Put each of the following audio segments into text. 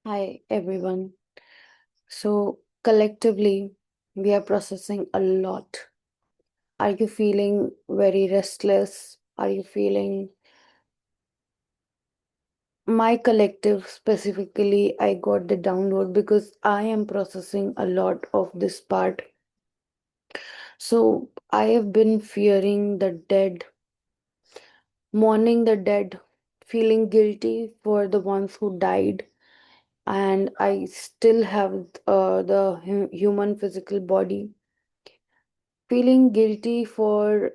Hi, everyone. So, collectively, we are processing a lot. Are you feeling very restless? Are you feeling my collective specifically? I got the download because I am processing a lot of this part. So, I have been fearing the dead, mourning the dead, feeling guilty for the ones who died. And I still have the human physical body, feeling guilty for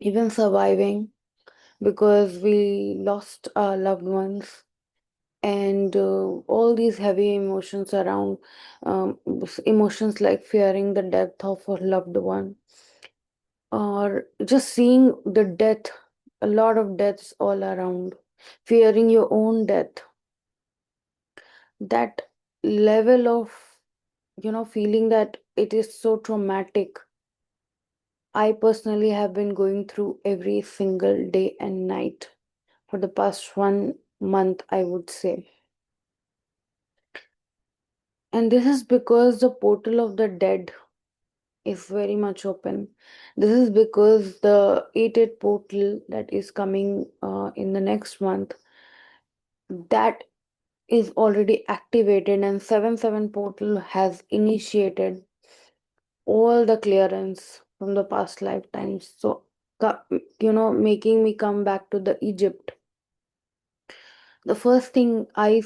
even surviving because we lost our loved ones, and all these heavy emotions around, emotions like fearing the death of a loved one, or just seeing the death, a lot of deaths all around, fearing your own death. That level of feeling that it is so traumatic. I personally have been going through every single day and night for the past 1 month, I would say. And this is because the portal of the dead is very much open. This is because the 8-8 portal that is coming in the next month, that is already activated, and 7-7 portal has initiated all the clearance from the past lifetimes. So, making me come back to the Egypt. The first thing I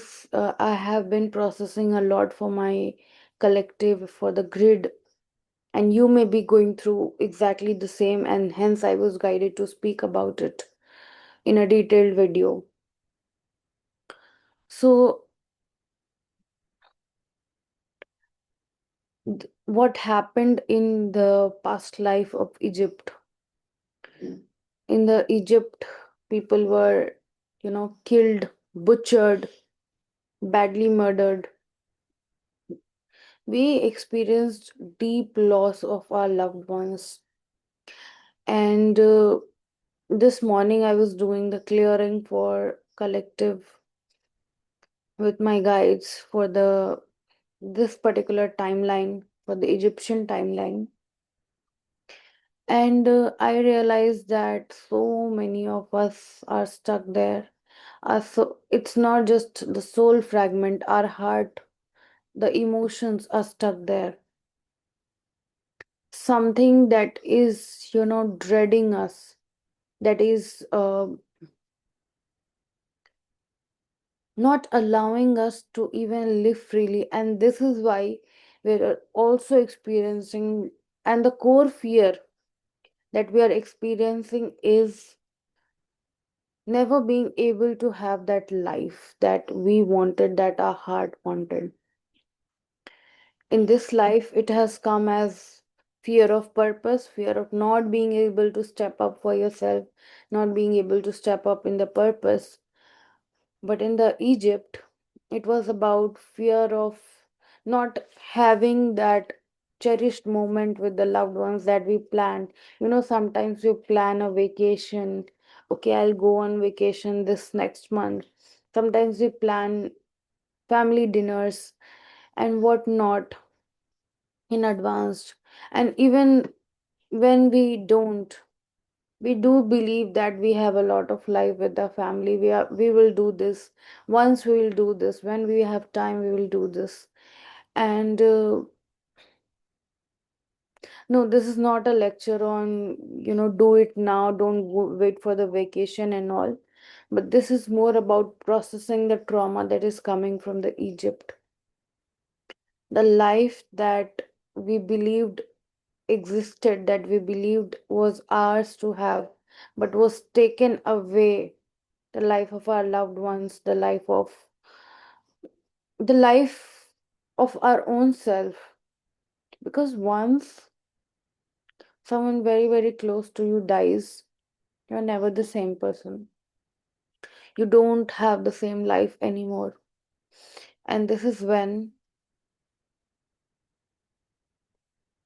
have been processing a lot for my collective, for the grid, and you may be going through exactly the same, and hence I was guided to speak about it in a detailed video. So, what happened in the past life of Egypt? In the Egypt, people were, killed, butchered, badly murdered. We experienced deep loss of our loved ones. And this morning, I was doing the clearing for collective with my guides for the this particular timeline, for the Egyptian timeline. And I realized that so many of us are stuck there. So it's not just the soul fragment, our heart, the emotions are stuck there. Something that is, dreading us, that is not allowing us to even live freely. And this is why we're also experiencing, and the core fear that we are experiencing is never being able to have that life that we wanted, that our heart wanted. In this life, it has come as fear of purpose, fear of not being able to step up for yourself, not being able to step up in the purpose. But in the Egypt, it was about fear of not having that cherished moment with the loved ones that we planned. Sometimes you plan a vacation. Okay, I'll go on vacation this next month. Sometimes we plan family dinners and whatnot in advance. And even when we do believe that we have a lot of life with the family, we will do this, once we will do this, when we have time we will do this. And no, this is not a lecture on, do it now, don't wait for the vacation and all, but this is more about processing the trauma that is coming from the Egypt, the life that we believed existed, that we believed was ours to have, but was taken away. The life of our loved ones, the life of our own self. Because once someone very, very close to you dies, you're never the same person. You don't have the same life anymore. And this is when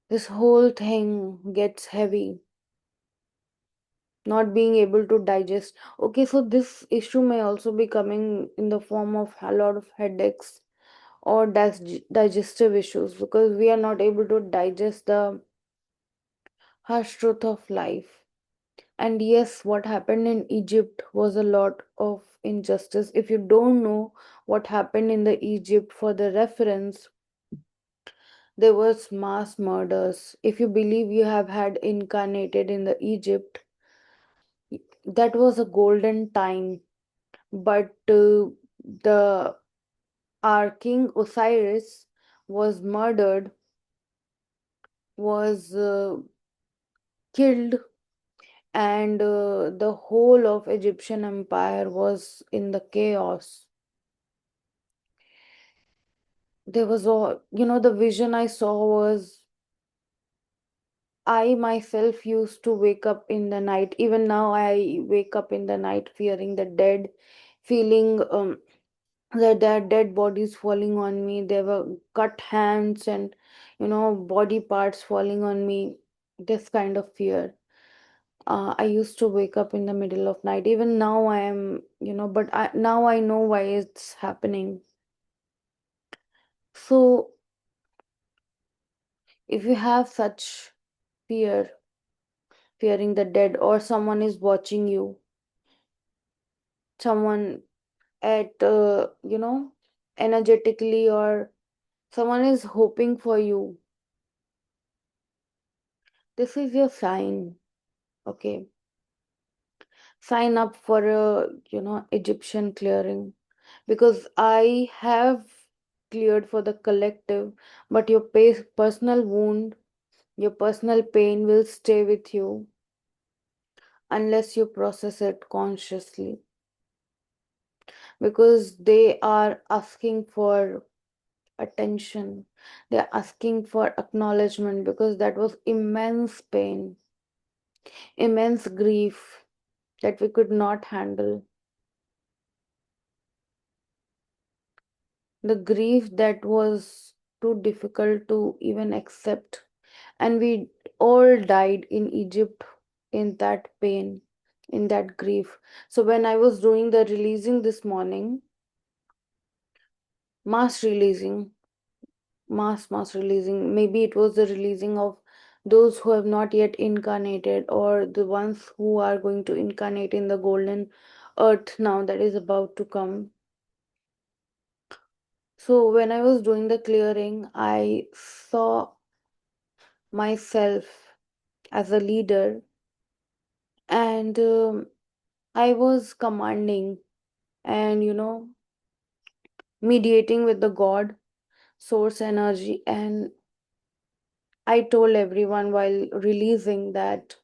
this whole thing gets heavy. not being able to digest. Okay, so this issue may also be coming in the form of a lot of headaches or digestive issues, because we are not able to digest the harsh truth of life. And yes, what happened in Egypt was a lot of injustice. If you don't know what happened in the Egypt, for the reference, there was mass murders. If you believe you have had incarnated in the Egypt, that was a golden time. But the our king Osiris was murdered, was killed, and the whole of Egyptian empire was in the chaos. There was all, the vision I saw was, I myself used to wake up in the night. Even now, I wake up in the night fearing the dead, feeling their dead bodies falling on me. There were cut hands and, body parts falling on me. This kind of fear. I used to wake up in the middle of night. Even now, I am, but now I know why it's happening. So, if you have such fear, fearing the dead, or someone is watching you, someone at, energetically, or someone is hoping for you, this is your sign. Okay, sign up for a, Egyptian clearing, because I have cleared for the collective, but your personal wound, your personal pain will stay with you unless you process it consciously, because they are asking for attention. They're asking for acknowledgement, because that was immense pain, immense grief that we could not handle. The grief that was too difficult to even accept. And we all died in Egypt in that pain, in that grief. So when I was doing the releasing this morning, mass releasing, mass releasing, maybe it was the releasing of those who have not yet incarnated, or the ones who are going to incarnate in the golden earth now that is about to come. So when I was doing the clearing, I saw myself as a leader, and I was commanding and, mediating with the god source energy. And I told everyone while releasing that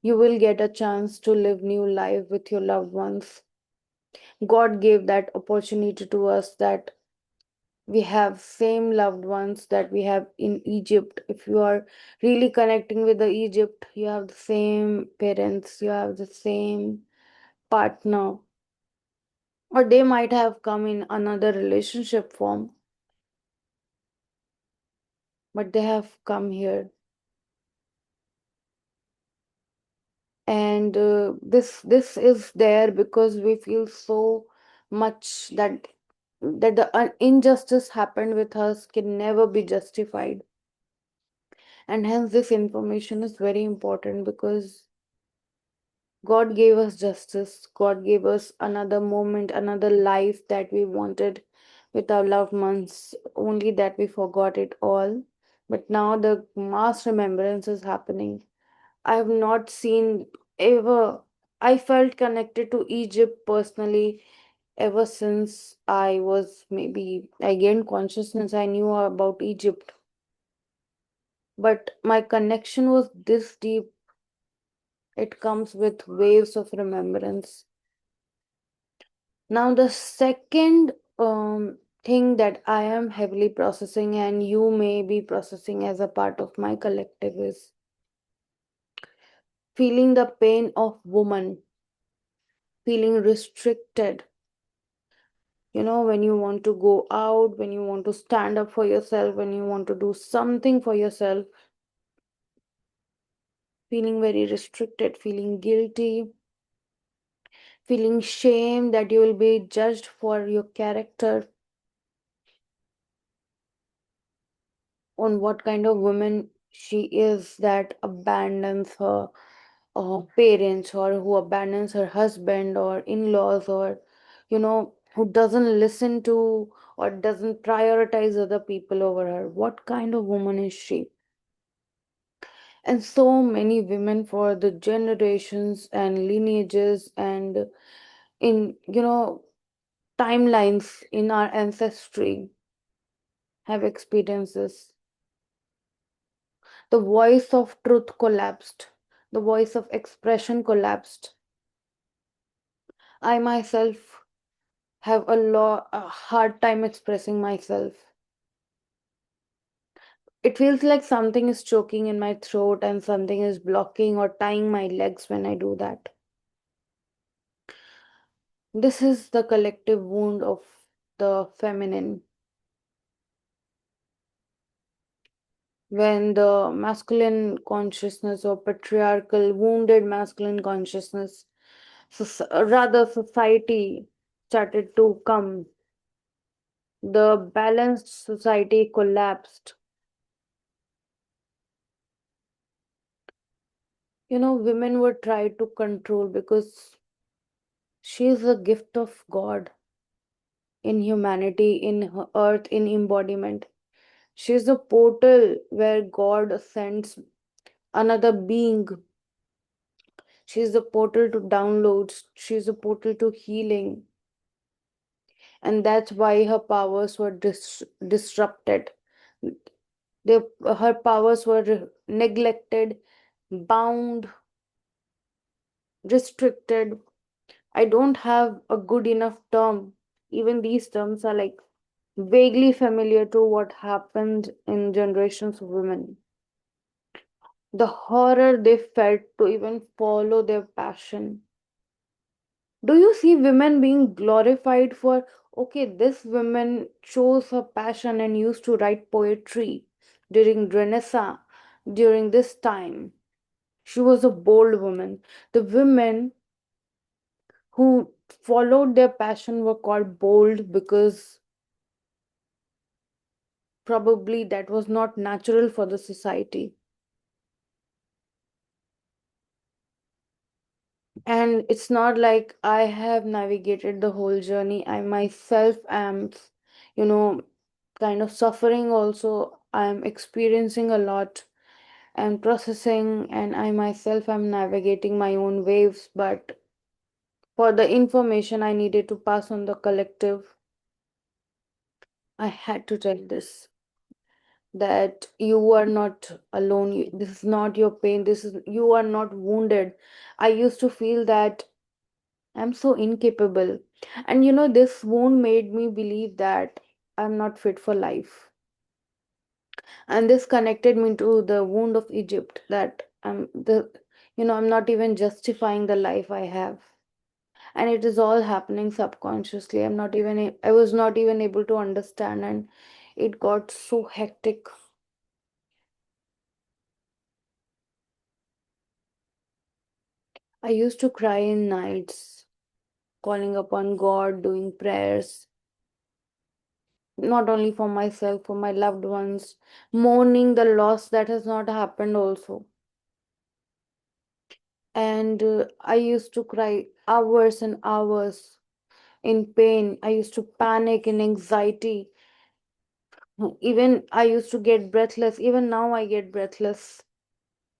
you will get a chance to live new life with your loved ones. God gave that opportunity to us, that we have same loved ones that we have in Egypt. If you are really connecting with the Egypt, you have the same parents, you have the same partner, or they might have come in another relationship form, but they have come here. And this is there because we feel so much that the injustice happened with us can never be justified. And hence this information is very important, because God gave us justice. God gave us another moment, another life that we wanted with our loved ones, only that we forgot it all. But now the mass remembrance is happening. I have not seen ever. I felt connected to Egypt personally ever since I was, maybe I gained consciousness. I knew about Egypt, but my connection was this deep. It comes with waves of remembrance. Now, the second thing that I am heavily processing, and you may be processing as a part of my collective, is feeling the pain of woman, feeling restricted. When you want to go out, when you want to stand up for yourself, when you want to do something for yourself, feeling very restricted, feeling guilty, feeling shame that you will be judged for your character, on what kind of woman she is that abandons her parents, or who abandons her husband or in-laws, or who doesn't listen to or doesn't prioritize other people over her. What kind of woman is she? And so many women for the generations and lineages and in timelines in our ancestry have experienced this. The voice of truth collapsed, the voice of expression collapsed. I myself have a hard time expressing myself. It feels like something is choking in my throat and something is blocking or tying my legs when I do that. This is the collective wound of the feminine. When the masculine consciousness or patriarchal, wounded masculine consciousness, rather society started to come, the balanced society collapsed. Women were tried to control because she is a gift of God in humanity, in earth, in embodiment. She is a portal where God sends another being. She is a portal to downloads. She is a portal to healing. And that's why her powers were disrupted. Her powers were neglected, bound, restricted. I don't have a good enough term. Even these terms are like vaguely familiar to what happened in generations of women. The horror they felt to even follow their passion. Do you see women being glorified for, okay, this woman chose her passion and used to write poetry during Renaissance, during this time? She was a bold woman. The women who followed their passion were called bold because probably that was not natural for the society. And it's not like I have navigated the whole journey. I myself am, you know, kind of suffering also. I'm experiencing a lot and processing, and I myself am navigating my own waves. But for the information I needed to pass on the collective, I had to tell this, that you are not alone. This is not your pain. This is, you are not wounded. I used to feel that I'm so incapable. And this wound made me believe that I'm not fit for life. And this connected me to the wound of Egypt, that I'm not even justifying the life I have. And it is all happening subconsciously. I was not even able to understand, and it got so hectic. I used to cry in nights, calling upon God, doing prayers, not only for myself, for my loved ones, mourning the loss that has not happened also. And I used to cry hours and hours in pain. I used to panic in anxiety. Even I used to get breathless. Even now I get breathless.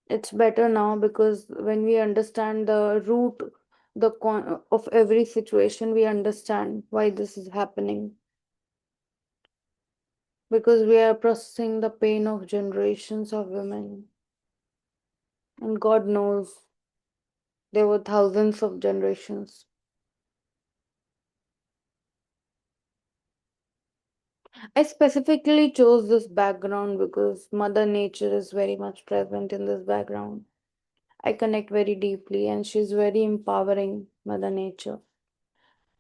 It's better now because when we understand the root, of every situation, we understand why this is happening. Because we are processing the pain of generations of women. And God knows there were thousands of generations. I specifically chose this background because Mother Nature is very much present in this background. I connect very deeply, and she's very empowering, Mother Nature.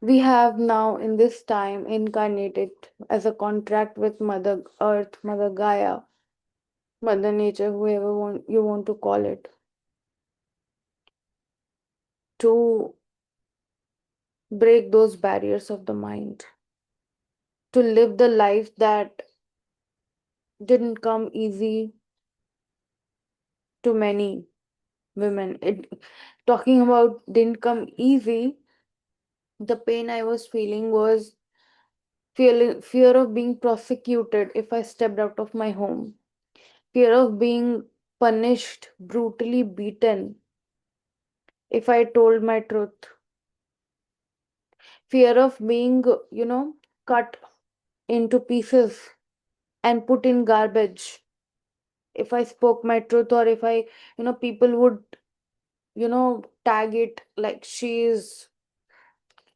We have now in this time incarnated as a contract with Mother Earth, Mother Gaia, Mother Nature, whoever you want to call it. to break those barriers of the mind, to live the life that didn't come easy to many women. Talking about didn't come easy, the pain I was feeling was fear of being prosecuted if I stepped out of my home, fear of being punished, brutally beaten if I told my truth, fear of being, cut into pieces and put in garbage if I spoke my truth, or if I, people would, tag it like she is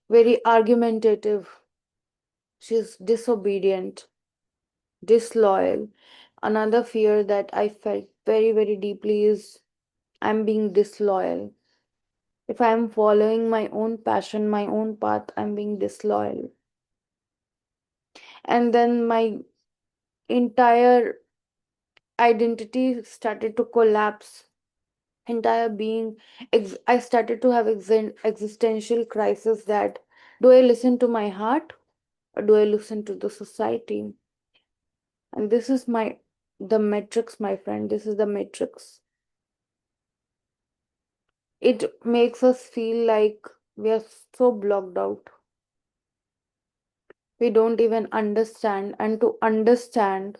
very argumentative, she's disobedient, disloyal. Another fear that I felt very, very deeply is I'm being disloyal. If I'm following my own passion, my own path, I'm being disloyal. And then my entire identity started to collapse. Entire being, I started to have existential crisis that do I listen to my heart or do I listen to the society? And this is the matrix, my friend. This is the matrix. It makes us feel like we are so blocked out. We don't even understand. And to understand,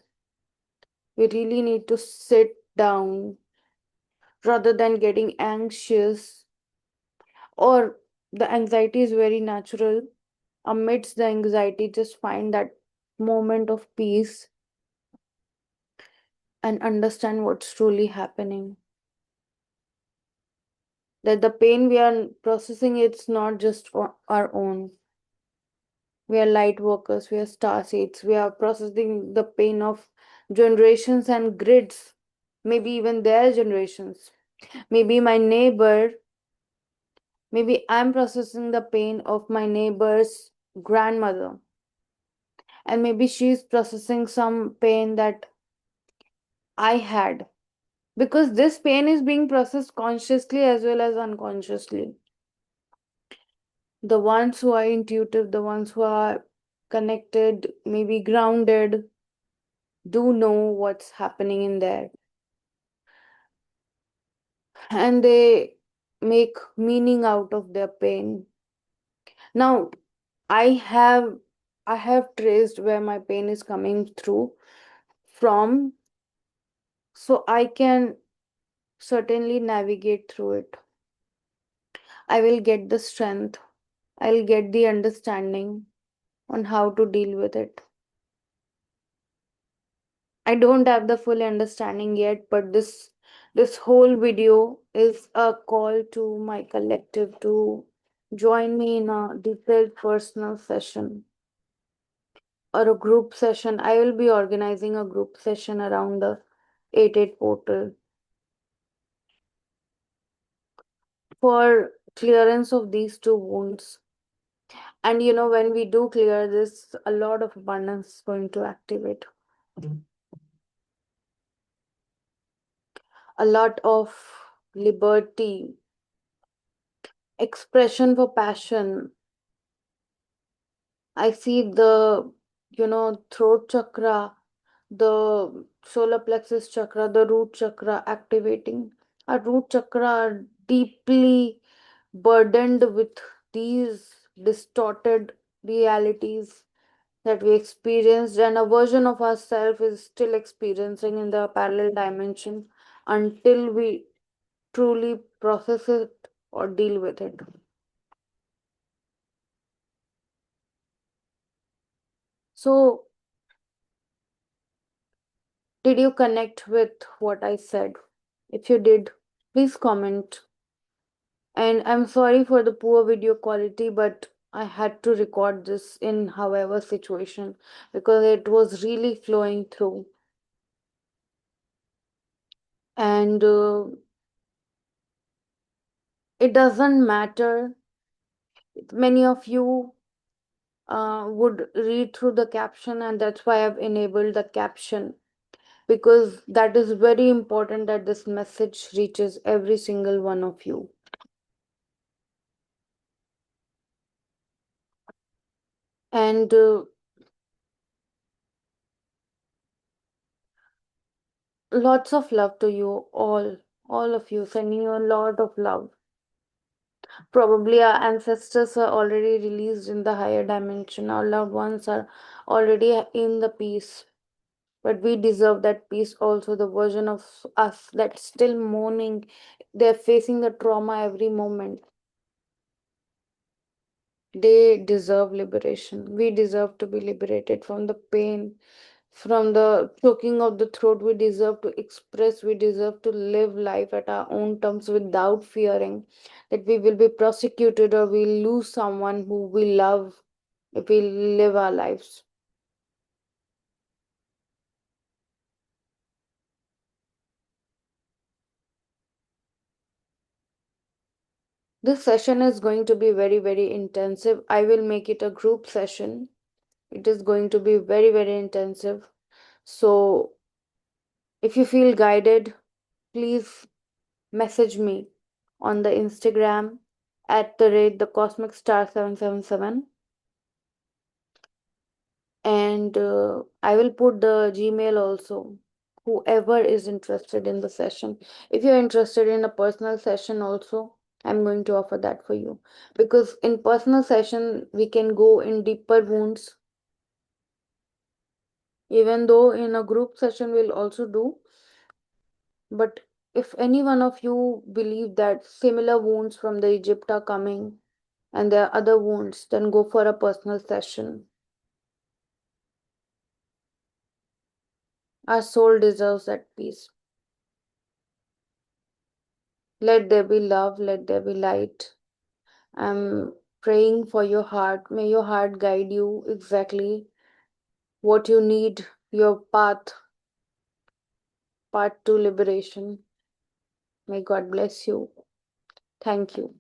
we really need to sit down rather than getting anxious, or the anxiety is very natural. Amidst the anxiety, just find that moment of peace and understand what's truly happening. That the pain we are processing, it's not just our own. We are light workers, we are star seeds, we are processing the pain of generations and grids, maybe even their generations. Maybe my neighbor, maybe I'm processing the pain of my neighbor's grandmother, and maybe she's processing some pain that I had, because this pain is being processed consciously as well as unconsciously. The ones who are intuitive, the ones who are connected, maybe grounded, do know what's happening in there, and they make meaning out of their pain. Now, I have I have traced where my pain is coming through from, so I can certainly navigate through it. I will get the strength, I'll get the understanding on how to deal with it. I don't have the full understanding yet, but this whole video is a call to my collective to join me in a detailed personal session or a group session. I will be organizing a group session around the 88 portal for clearance of these two wounds. And when we do clear this, a lot of abundance is going to activate. A lot of liberty, expression for passion. I see the, throat chakra, the solar plexus chakra, the root chakra activating. Our root chakra are deeply burdened with these distorted realities that we experienced, and a version of ourselves is still experiencing in the parallel dimension until we truly process it or deal with it. So, did you connect with what I said? If you did, please comment. And I'm sorry for the poor video quality, but I had to record this in however situation because it was really flowing through. And it doesn't matter. Many of you would read through the caption, and that's why I've enabled the caption, because that is very important that this message reaches every single one of you. And lots of love to you all of you, sending you a lot of love. Probably our ancestors are already released in the higher dimension. Our loved ones are already in the peace. But we deserve that peace also. The version of us that's still mourning, they're facing the trauma every moment. They deserve liberation. We deserve to be liberated from the pain, from the choking of the throat. We deserve to express, we deserve to live life at our own terms without fearing that we will be prosecuted or we'll lose someone who we love if we live our lives. This session is going to be very, very intensive. I will make it a group session. It is going to be very, very intensive. So if you feel guided, please message me on the Instagram at the rate the cosmic star 777, and I will put the Gmail also. Whoever is interested in the session, if you're interested in a personal session also, I'm going to offer that for you, because in personal session we can go in deeper wounds, even though in a group session we'll also do. But if any one of you believe that similar wounds from the Egypt are coming and there are other wounds, then go for a personal session. Our soul deserves that peace. Let there be love, let there be light. I'm praying for your heart. May your heart guide you exactly what you need, your path to liberation. May God bless you. Thank you.